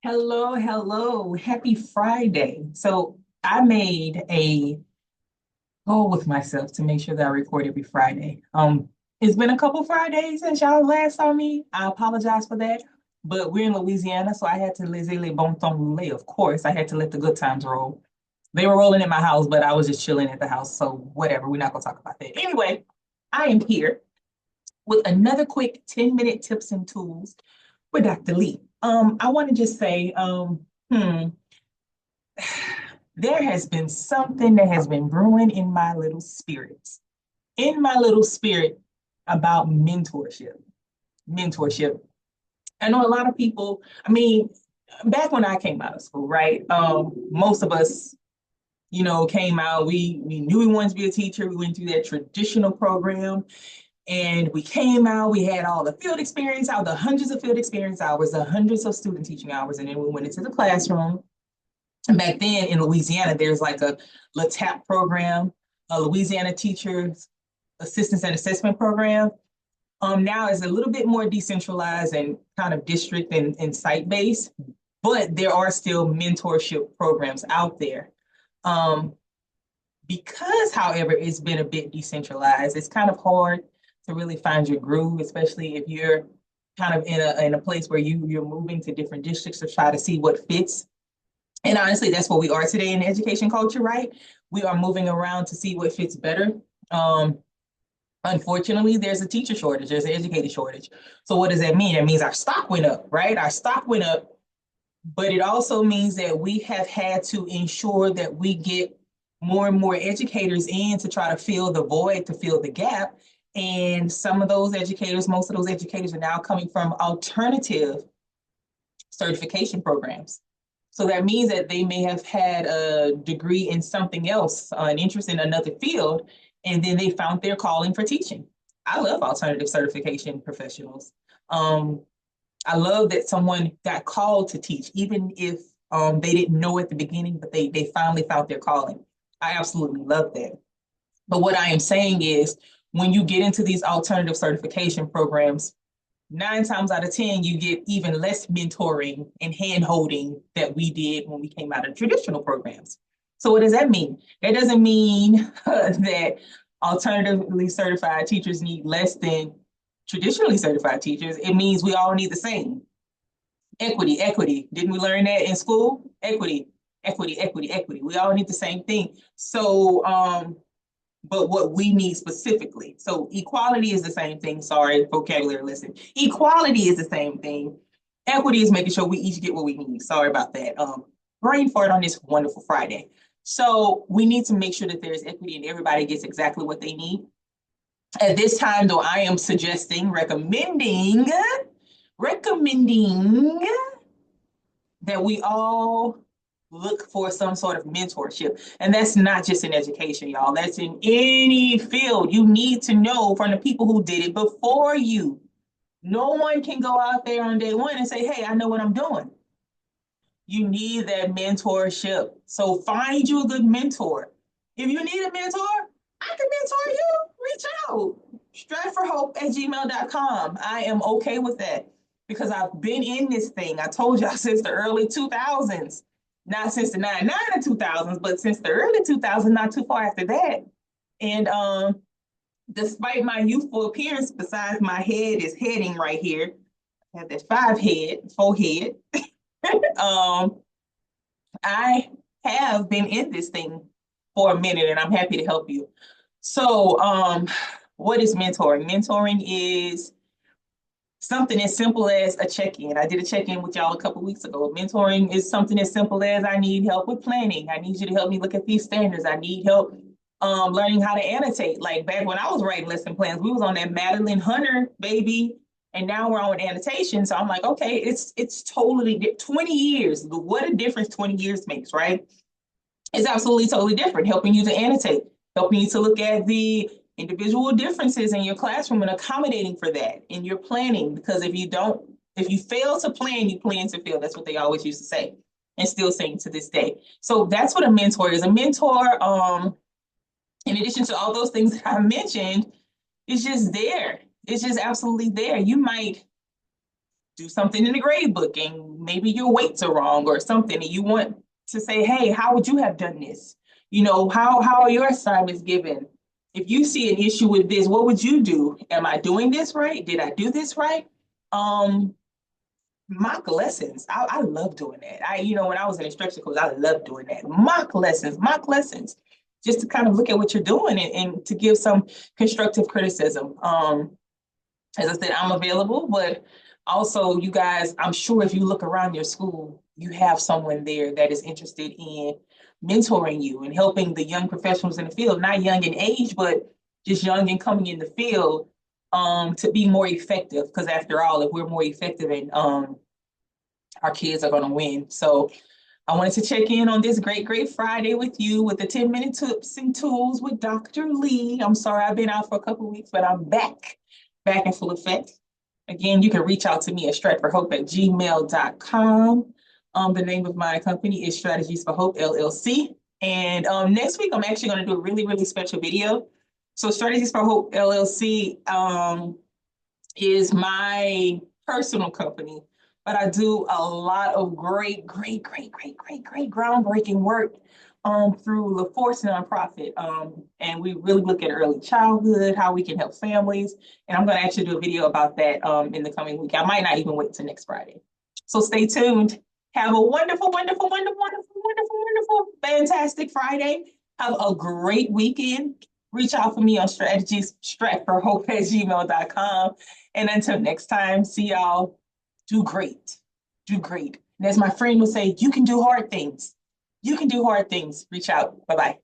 Hello, hello. Happy Friday. So I made a goal with myself to make sure that I record every Friday. It's been a couple Fridays since y'all last saw me. I apologize for that. But we're in Louisiana, so I had to laissez les bon temps rouler. Of course, I had to let the good times roll. They were rolling in my house, but I was just chilling at the house. So whatever, we're not gonna talk about that. Anyway, I am here with another quick 10-minute tips and tools with Dr. Lee. I want to just say, hmm, there has been something that has been brewing in my little spirit about mentorship. Mentorship. I know a lot of people, I mean, back when I came out of school, right? Most of us, came out, we knew we wanted to be a teacher. We went through that traditional program and we came out, we had all the field experience, all the hundreds of field experience hours, the hundreds of student teaching hours, and then we went into the classroom. And back then in Louisiana, there's like a LATAP program, a Louisiana Teachers Assistance and Assessment Program. Now it's a little bit more decentralized and kind of district and site based, but there are still mentorship programs out there. Um, because, however, it's been a bit decentralized, it's kind of hard to really find your groove, especially if you're kind of in a place where you're moving to different districts to try to see what fits. And honestly, that's what we are today in education culture, right? We are moving around to see what fits better. Um, Unfortunately, there's a teacher shortage, there's an educator shortage. So what does that mean? It means our stock went up, right? Our stock went up, but it also means that we have had to ensure that we get more and more educators in to try to fill the void, to fill the gap. And some of those educators, most of those educators are now coming from alternative certification programs. So that means that they may have had a degree in something else, an interest in another field, and then they found their calling for teaching. I love alternative certification professionals. Um, I love that someone got called to teach, even if they didn't know at the beginning, but they finally found their calling. I absolutely love that. But what I am saying is, when you get into these alternative certification programs, 9 times out of 10, you get even less mentoring and hand holding that we did when we came out of traditional programs. So, what does that mean? That doesn't mean that alternatively certified teachers need less than traditionally certified teachers. It means we all need the same. Equity, equity. Didn't we learn that in school? Equity, equity, equity, equity. We all need the same thing. So, but what we need specifically. So equality is the same thing. Sorry, vocabulary lesson. Equality is the same thing. Equity is making sure we each get what we need. Sorry about that. Brain fart on this wonderful Friday. So we need to make sure that there's equity and everybody gets exactly what they need. At this time, though, I am suggesting, recommending that we all look for some sort of mentorship. And that's not just in education, y'all. That's in any field. You need to know from the people who did it before you. No one can go out there on day one and say, hey, I know what I'm doing. You need that mentorship. So find you a good mentor. If you need a mentor, I can mentor you. Reach out. Striveforhope@gmail.com. I am okay with that because I've been in this thing. I told y'all since the early 2000s, not since the 99 and 2000s, but since the early 2000s, not too far after that. And despite my youthful appearance, besides my head is heading right here, I have that forehead. um, I have been in this thing for a minute and I'm happy to help you. So, what is mentoring? Mentoring is something as simple as a check-in. I did a check-in with y'all a couple weeks ago. Mentoring is something as simple as I need help with planning. I need you to help me look at these standards. I need help learning how to annotate. Like back when I was writing lesson plans, we was on that Madeline Hunter baby, and now we're on annotation. So I'm like, okay, it's totally 20 years. What a difference 20 years makes, right? It's absolutely totally different. Helping you to annotate, helping you to look at the individual differences in your classroom and accommodating for that in your planning. Because if you fail to plan, you plan to fail. That's what they always used to say and still saying to this day. So that's what a mentor is. A mentor, in addition to all those things that I mentioned, is just there. It's just absolutely there. You might do something in the grade book and maybe your weights are wrong or something, and you want to say, hey, how would you have done this? How are your assignments given? If you see an issue with this, what would you do? Am I doing this right? Did I do this right? Um, mock lessons. I love doing that. When I was in instruction course, I love doing that. Mock lessons, just to kind of look at what you're doing and to give some constructive criticism. As I said, I'm available, but also you guys, I'm sure if you look around your school, you have someone there that is interested in mentoring you and helping the young professionals in the field, not young in age, but just young and coming in the field to be more effective. Because after all, if we're more effective and our kids are going to win. So I wanted to check in on this great Friday with you with the 10-minute tips and tools with Dr. Lee. I'm sorry I've been out for a couple of weeks, but I'm back in full effect. Again, you can reach out to me at stratforhope@gmail.com. The name of my company is Strategies for Hope, LLC. And next week, I'm actually going to do a really special video. So Strategies for Hope, LLC is my personal company, but I do a lot of great groundbreaking work through LaForce nonprofit. And we really look at early childhood, how we can help families. And I'm going to actually do a video about that in the coming week. I might not even wait till next Friday. So stay tuned. Have a wonderful, fantastic Friday. Have a great weekend. Reach out for me on strategies, stratforhope@gmail.com. And until next time, see y'all. Do great. Do great. And as my friend would say, you can do hard things. You can do hard things. Reach out. Bye-bye.